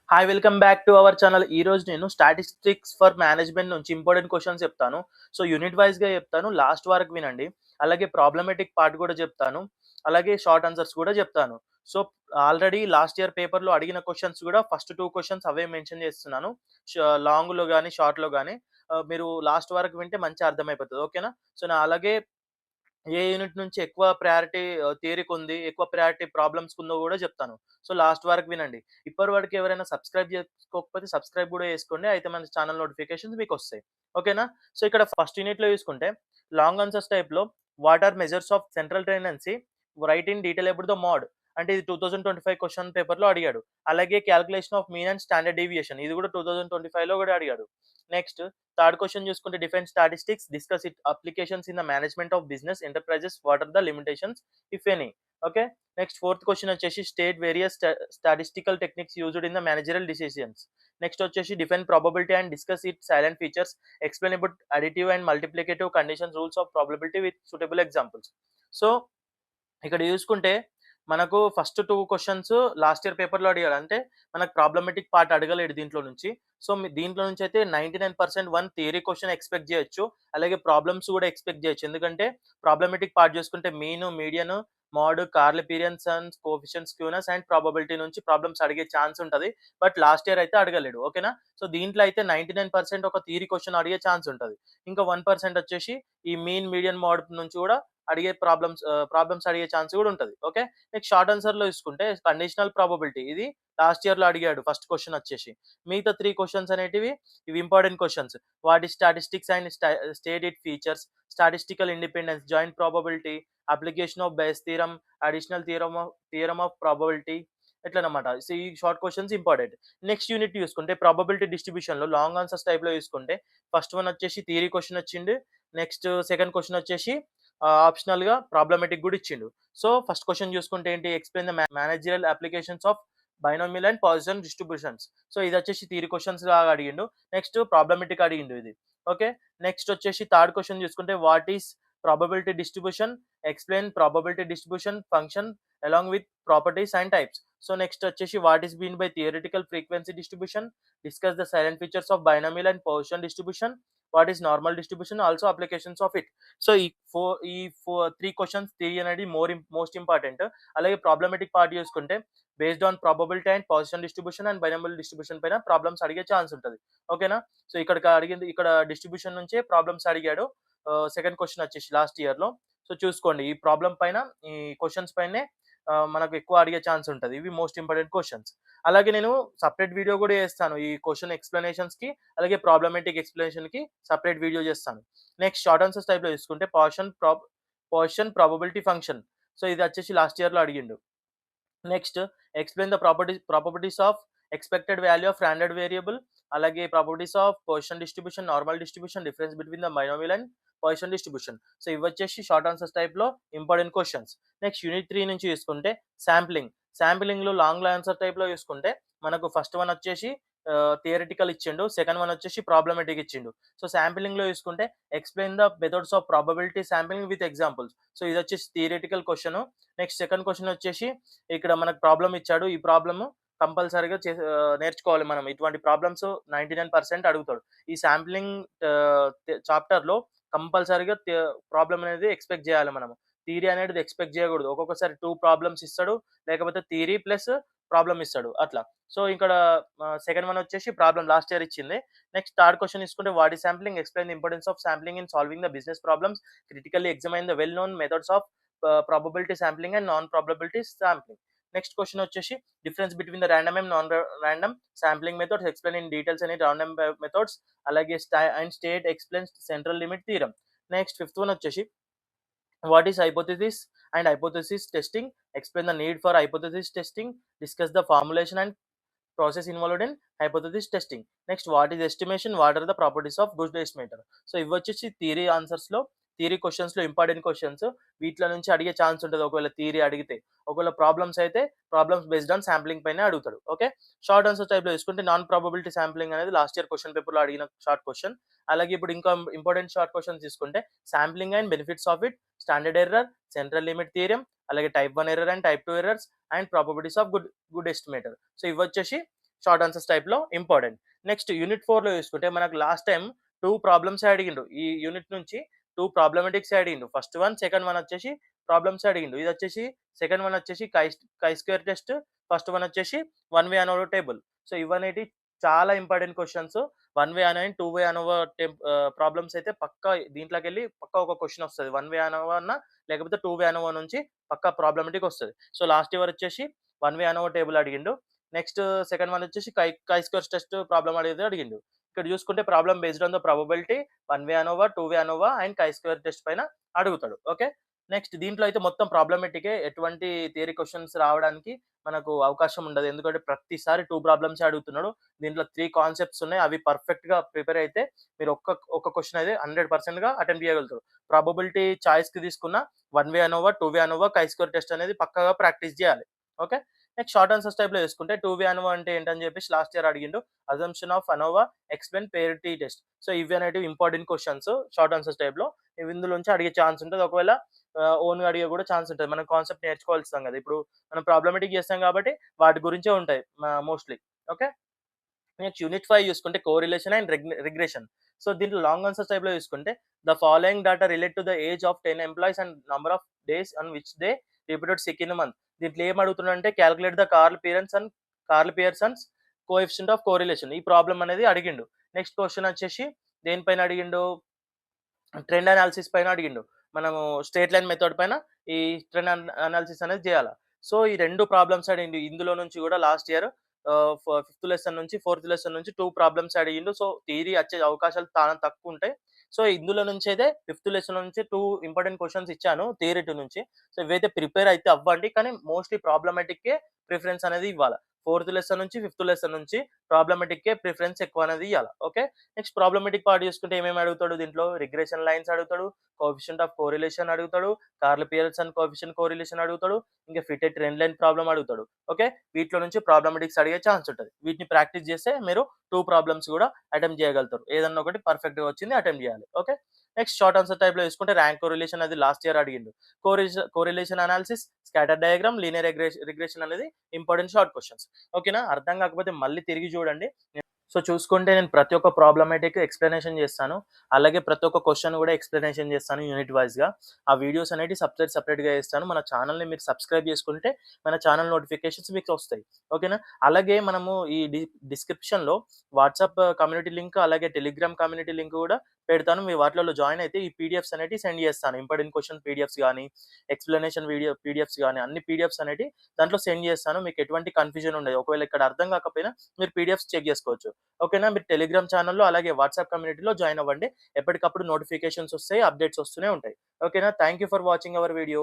Hi welcome back to our channel. ఈ రోజు నేను స్టాటిస్టిక్స్ ఫర్ మేనేజ్మెంట్ నుంచి ఇంపార్టెంట్ క్వశ్చన్స్ చెప్తాను. సో యూనిట్ వైస్‌గా చెప్తాను. లాస్ట్ వరకు వినండి. అలాగే ప్రాబ్లమాటిక్ పార్ట్ కూడా చెప్తాను. అలాగే షార్ట్ ఆన్సర్స్ కూడా చెప్తాను. సో ఆల్రెడీ లాస్ట్ ఇయర్ పేపర్‌లో అడిగిన క్వశ్చన్స్ కూడా ఫస్ట్ 2 క్వశ్చన్స్ అవే మెన్షన్ చేస్తున్నాను. లాంగ్‌లో గాని, షార్ట్‌లో గాని మీరు లాస్ట్ వరకు వింటే మంచిగా అర్థమైపోతది. ఓకేనా? సో అలాగే ఏ యూనిట్ నుంచి ఎక్కువ ప్రయారిటీ థియరీకుంది, ఎక్కువ ప్రయారిటీ ప్రాబ్లమ్స్‌కుందో గూడా జెప్తాను. సో, లాస్ట్ వరకు వినండి. ఇప్పటి వరకు ఎవరైనా సబ్స్క్రైబ్ జేసుకోకపోతే సబ్స్క్రైబ్ గూడా జేసుకోండి. అయితే మన ఛానల్ నోటిఫికేషన్స్ మీకొస్తాయి. ఓకేనా? సో, ఇక్కడ ఫస్ట్ యూనిట్‌లో చూసుకుంటే లాంగ్ ఆన్సర్స్ టైప్‌లో what are measures of central tendency write in detail about the mode. అంటే ఇది 2025 క్వెషన్ పేపర్‌లో అడిగాడు. అలాగే calculation of mean and standard deviation ఇది గూడా 2025లో గూడా అడిగాడు. నెక్స్ట్ థర్డ్ క్వెషన్ చూసుకుంటే define statistics, discuss it applications in the management of business enterprises, what are the limitations if any. Okay. Next fourth question వచ్చేసి state various statistical techniques used in the managerial decisions. Next వచ్చేసి define probability and discuss it silent features, explain about additive and multiplicative conditions, rules of probability with suitable examples. So ఇక్కడ చూసుకుంటే మనకు first 2 questions last year పేపర్‌లో అడిగాడు. అంటే మనకు problematic part అడగలేడు దీంట్లో నుంచి. సో, దీంట్లో నుంచి అయితే 99% 1 థియరీ క్వెషన్ ఎక్స్‌పెక్ట్ చేయొచ్చు. అలాగే ప్రాబ్లమ్స్ కూడా ఎక్స్‌పెక్ట్ చేయొచ్చు. ఎందుకంటే ప్రాబ్లమాటిక్ పార్ట్ చూసుకుంటే mean, median, mode, Carly-Pearson coefficients, skewness and probability నుంచి ప్రాబ్లమ్స్ అడిగే ఛాన్స్ ఉంటది. బట్ లాస్ట్ ఇయర్ అయితే అడగలేడు. ఓకేనా? సో, దీంట్లో అయితే 99% ఒక థియరీ క్వెషన్ అడిగే ఛాన్స్ ఉంటది. ఇంకా 1% వచ్చేసి ఈ మీన్, మీడియన్, మోడ్ నుంచి కూడా అడిగే ప్రాబ్లమ్స్ అడిగే ఛాన్స్ కూడా ఉంటది. ఓకే. నెక్స్ట్ షార్ట్ ఆన్సర్‌లో చూసుకుంటే కండిషనల్ ప్రాబబిలిటీ ఇది లాస్ట్ ఇయర్‌లో అడిగాడు ఫస్ట్ క్వెషన్ వచ్చేసి. మిగతా 3 క్వెషన్స్ అనేటివి ఇవి important questions. What is statistics and state it features, statistical independence, joint probability, application of Bayes theorem, additional theorem of probability ఇట్లనమాట. సో, ఈ short questions important. Next unit చూసుకుంటే probability డిస్ట్రిబ్యూషన్‌లో long answers టైప్‌లో చూసుకుంటే first one వచ్చేసి theory question వచ్చింది. Next second question వచ్చేసి ఆప్షనల్‌గా ప్రాబ్లమాటిక్ గూడా ఇచ్చిండు. సో, ఫస్ట్ క్వెషన్ చూసుకుంటే ఏంటి? Explain the managerial applications of binomial and Poisson distributions. So, ఇదొచ్చేసి థియరీ క్వెషన్స్ లాగా అడిగిండు. నెక్స్ట్ ప్రాబ్లమాటిక్ అడిగిండు ఇది. ఓకే. నెక్స్ట్ వచ్చేసి థర్డ్ క్వెషన్ చూసుకుంటే what is probability distribution? Explain probability distribution function along with properties and types. So, next వచ్చేసి what is mean by theoretical frequency distribution? Discuss the salient features of binomial and Poisson distribution. What is normal distribution? Also applications of it. So, ఈ 3 questions theory అనేది most important. అలాగే problematic part చూసుకుంటే based on probability and Poisson distribution and binomial distribution పైన problems అడిగే chance ఉంటది. ఓకేనా? So, ఇక్కడ distribution నుంచే ప్రాబ్లమ్స్ అడిగాడు. సెకండ్ క్వెషన్ వచ్చేసి లాస్ట్ ఇయర్‌లో. సో, చూసుకోండి ఈ ప్రాబ్లమ్ పైన ఈ క్వెషన్స్ పైనే మనకు ఎక్కువ అడిగే ఛాన్స్ ఉంటది. ఇవి మోస్ట్ ఇంపార్టెంట్ క్వెషన్స్. అలాగే నేను సెపరేట్ వీడియో కూడా చేస్తాను. ఈ క్వెషన్ ఎక్స్‌ప్లనేషన్స్‌కి అలాగే ప్రాబ్లమాటిక్ ఎక్స్‌ప్లనేషన్‌కి సెపరేట్ వీడియో చేస్తాను. నెక్స్ట్ షార్ట్ ఆన్సర్స్ టైప్‌లో చూసుకుంటే పాజిషన్ ప్రాబబిలిటీ ఫంక్షన్. సో, ఇది వచ్చేసి లాస్ట్ ఇయర్‌లో అడిగిండు. Next explain the properties of expected value of standard variable. అలాగే properties of Poisson distribution, normal distribution, difference between the binomial and Poisson distribution. So, ఇవొచ్చేసి short answers టైప్‌లో important questions. Next unit 3 నుంచి చూసుకుంటే sampling. శాంప్లింగ్‌లో long answer టైప్‌లో చూసుకుంటే మనకు first one వచ్చేసి theoretical ఇచ్చిండు. సెకండ్ వన్ వచ్చేసి ప్రాబ్లమాటిక్ ఇచ్చిండు. సో, శాంప్లింగ్‌లో చూసుకుంటే explain the methods of probability sampling with examples. So, ఇదొచ్చేసి theoretical question. Next second question వచ్చేసి ఇక్కడ మనకు ప్రాబ్లమ్ ఇచ్చాడు. ఈ ప్రాబ్లమ్ కంపల్సరీగా నేర్చుకోవాలి మనం. ఇటువంటి ప్రాబ్లమ్స్ 99% అడుగుతాడు. ఈ శాంప్లింగ్ చాప్టర్‌లో కంపల్సరీగా ప్రాబ్లమ్ అనేది ఎక్స్‌పెక్ట్ చేయాలి మనము. థియరీ అనేది ఎక్స్‌పెక్ట్ చేయకూడదు. ఒక్కొక్కసారి 2 ప్రాబ్లమ్స్ ఇస్తాడు. లేకపోతే థియరీ ప్లస్ ప్రాబ్లమ్ ఇస్తాడు అట్లా. సో, ఇక్కడ సెకండ్ వన్ వచ్చేసి ప్రాబ్లమ్ లాస్ట్ ఇయర్ ఇచ్చింది. నెక్స్ట్ థర్డ్ క్వెషన్ తీసుకుంటే what is sampling? Explain the importance of sampling in solving the business problems. Critically examine the well known methods of probability sampling and non probability sampling. Next question వచ్చేసి difference between the random and non random sampling methods. Explain in details అని random methods. అలాగే state explains central limit theorem. Next fifth one వచ్చేసి what is hypothesis and hypothesis testing. Explain the need for hypothesis testing. Discuss the formulation and process involved in hypothesis testing. Next, what is estimation? What are the properties of good estimator? So, ఇవొచ్చేసి theory ఆన్సర్స్‌లో theory క్వెషన్స్‌లో important questions. వీటిలో నుంచి అడిగే chance ఉంటది ఒకవేళ theory అడిగితే. ఒకవేళ ప్రాబ్లమ్స్ అయితే ప్రాబ్లమ్స్ బేస్డ్ ఆన్ శాంప్లింగ్ పైనే అడుగుతాడు. ఓకే. షార్ట్ ఆన్సర్ టైప్‌లో చూసుకుంటే నాన్ ప్రాబబిలిటీ శాంప్లింగ్ అనేది లాస్ట్ ఇయర్ క్వెషన్ పేపర్‌లో అడిగిన షార్ట్ క్వెషన్. అలాగే ఇప్పుడు ఇంకా ఇంపార్టెంట్ షార్ట్ క్వెషన్స్ తీసుకుంటే sampling and benefits of it, standard error, central limit theorem, అలాగే type 1 error and type 2 errors and probabilities of good estimator. So, ఇవొచ్చేసి short answers టైప్‌లో important. Next unit 4లో చూసుకుంటే మనకు లాస్ట్ టైమ్ 2 ప్రాబ్లమ్సే అడిగిండు. ఈ unit నుంచి 2 ప్రాబ్లమాటిక్సే అడిగిండు. ఫస్ట్ వన్, సెకండ్ వన్ వచ్చేసి ప్రాబ్లమ్సే అడిగిండు. ఇదొచ్చేసి సెకండ్ వన్ వచ్చేసి chi square test, first one వచ్చేసి one way ANOVA table. So ఇవనేటి చాలా important questions. One way ANOVA and two way ANOVA problems అయితే పక్కా దీంట్లోకెళ్ళి పక్కా ఒక క్వెషన్ వస్తది. వన్ వే అనోవా అన్నా లేకపోతే టూ వే అనోవా నుంచి పక్కా ప్రాబ్లమాటిక్ వస్తది. సో లాస్ట్ ఇయర్ వచ్చేసి వన్ వే అనోవా టేబుల్ అడిగిండు. నెక్స్ట్ సెకండ్ వన్ వచ్చేసి కై స్క్వేర్ టెస్ట్ ప్రాబ్లమ్ అనేది అడిగిండు. ఇక్కడ చూసుకుంటే problem based on the probability, one way ANOVA, two way ANOVA and chi square test పైన అడుగుతాడు. ఓకే. నెక్స్ట్ దీంట్లో అయితే మొత్తం ప్రాబ్లమాటికే. ఎటువంటి థియరీ క్వెషన్స్ రావడానికి మనకు అవకాశం ఉండదు. ఎందుకంటే ప్రతిసారి 2 ప్రాబ్లమ్సే అడుగుతున్నాడు. దీంట్లో 3 కాన్సెప్ట్స్ ఉన్నాయి. అవి పర్ఫెక్ట్‌గా ప్రిపేర్ అయితే మీరు ఒక్క క్వెషన్ అయితే 100%గా అటెంప్ట్ చేయగలుగుతారు. ప్రాబబిలిటీ చాయిస్‌కి తీసుకున్న one way ANOVA, two way అనోవా, కై స్క్వేర్ టెస్ట్ అనేది పక్కాగా ప్రాక్టీస్ చేయాలి. ఓకే. నెక్స్ట్ షార్ట్ ఆన్సర్స్ టైప్‌లో చూసుకుంటే టూ వే అనోవా అంటే ఏంటని చెప్పేసి లాస్ట్ ఇయర్ అడిగిండు. Assumption of ANOVA, explain parity test. So ఇవి అనేటివి ఇంపార్టెంట్ క్వెషన్స్ షార్ట్ ఆన్సర్స్ టైప్‌లో. ఇవి ఇందులోంచి అడిగే ఛాన్స్ ఉంటది. ఒకవేళ ఓన్‌గా అడిగే కూడా ఛాన్స్ ఉంటది. మనం కాన్సెప్ట్ నేర్చుకోవాల్సింది కదా! ఇప్పుడు మనం ప్రాబ్లమాటిక్ చేస్తాం కాబట్టి వాటి గురించే ఉంటాయి మోస్ట్‌లీ. ఓకే. నెక్స్ట్ యూనిట్ 5 చూసుకుంటే కోరిలేషన్ అండ్ రిగ్రెషన్. సో దీంట్లో లాంగ్ ఆన్సర్స్ టైప్‌లో చూసుకుంటే the following data relate to the age of 10 employees and number of days on which they repeated sick in a month. దీంట్లో ఏం అడుగుతున్నాడంటే calculate the Karl Pearson's coefficient of correlation. ఈ problem అనేది అడిగిండు. Next question వచ్చేసి దేనిపైన అడిగిండు? Trend analysis పైన అడిగిండు. మనము స్ట్రెయిట్ లైన్ మెథడ్ పైన ఈ ట్రెండ్ అనాలిసిస్ అనేది చేయాల. సో ఈ 2 ప్రాబ్లమ్స్ అడిగిండు. ఇందులో నుంచి కూడా లాస్ట్ ఇయర్ ఫిఫ్త్ లెసన్ నుంచి ఫోర్త్ లెసన్ నుంచి 2 ప్రాబ్లమ్స్ అడిగిండు. సో థియరీ వచ్చే అవకాశాలు చాలా తక్కువుంటాయి. సో ఇందులో నుంచి అయితే ఫిఫ్త్ లెసన్ నుంచి 2 ఇంపార్టెంట్ క్వెషన్స్ ఇచ్చాను థియరీ 2 నుంచి. సో ఇవైతే ప్రిపేర్ అయితే అవ్వండి. కానీ మోస్ట్‌లీ ప్రాబ్లమాటిక్‌కే ప్రిఫరెన్స్ అనేది ఇవ్వాల. ఫోర్త్ లెసన్ నుంచి ఫిఫ్త్ లెసన్ నుంచి ప్రాబ్లమాటిక్‌కే ప్రిఫరెన్స్ ఎక్కువ అనేది ఇయ్యాల. ఓకే. నెక్స్ట్ ప్రాబ్లమాటిక్ పార్ట్ చూసుకుంటే ఏమేమి అడుగుతాడు దీంట్లో? రిగ్రెషన్ లైన్స్ అడుగుతాడు, కోఎఫిషియంట్ ఆఫ్ కోరిలేషన్ అడుగుతాడు, కార్ల్ పియర్సన్ కోఎఫిషియంట్ కోరిలేషన్ అడుగుతాడు, ఇంకా ఫిటెడ్ ట్రెండ్ లైన్ ప్రాబ్లమ్ అడుగుతాడు. ఓకే. వీటిలో నుంచి ప్రాబ్లమాటిక్స్ అడిగే ఛాన్స్ ఉంటది. వీటిని ప్రాక్టీస్ చేస్తే మీరు 2 ప్రాబ్లమ్స్ కూడా అటెంప్ట్ చేయగలుగుతారు. ఏదన్నా ఒకటి పర్ఫెక్ట్‌గా వచ్చింది అటెంప్ట్ చేయాలి. ఓకే. నెక్స్ట్ షార్ట్ ఆన్సర్ టైప్‌లో చూసుకుంటే ర్యాంక్ కోరిలేషన్ అది లాస్ట్ ఇయర్ అడిగిండు. Correlation analysis, scatter diagram, linear regression అనేది ఇంపార్టెంట్ షార్ట్ క్వెషన్స్. ఓకేనా? అర్థం కాకపోతే మళ్ళీ తిరిగి చూడండి. సో చూసుకుంటే నేను ప్రతి ఒక్క ప్రాబ్లమాటిక్ ఎక్స్‌ప్లనేషన్ చేస్తాను. అలాగే ప్రతి ఒక్క క్వెషన్ కూడా ఎక్స్‌ప్లనేషన్ చేస్తాను యూనిట్ వైస్‌గా. ఆ వీడియోస్ అనేటివి సెపరేట్‌గా చేస్తాను. మన ఛానెల్‌ని మీరు సబ్స్క్రైబ్ చేసుకుంటే మన ఛానెల్ నోటిఫికేషన్స్ మీకు వస్తాయి. ఓకేనా? అలాగే మనము ఈ డిస్క్రిప్షన్‌లో వాట్సాప్ కమ్యూనిటీ లింక్, అలాగే టెలిగ్రామ్ కమ్యూనిటీ లింక్ కూడా పెడతాను. మీరు వాటిలలో జాయిన్ అయితే ఈ పీడిఎఫ్స్ అనేటివి సెండ్ చేస్తాను. ఇంపార్టెంట్ క్వెషన్ పీడిఎఫ్స్ గానీ, ఎక్స్‌ప్లనేషన్ పీడిఎఫ్స్ గానీ అన్ని పీడిఎఫ్స్ అనేటివి దాంట్లో సెండ్ చేస్తాను. మీకు ఎటువంటి కన్‌ఫ్యూజన్ ఉండదు. ఒకవేళ ఇక్కడ అర్థం కాకపోయినా మీరు పీడిఎఫ్స్ చెక్ చేసుకోవచ్చు. ఓకేనా? మీరు టెలిగ్రామ్ ఛానెల్‌లో అలాగే వాట్సాప్ కమ్యూనిటీలో జాయిన్ అవ్వండి. ఎప్పటికప్పుడు నోటిఫికేషన్స్ వస్తాయి. అప్డేట్స్ వస్తూనే ఉంటాయి. ఓకేనా? Thank you for watching our video.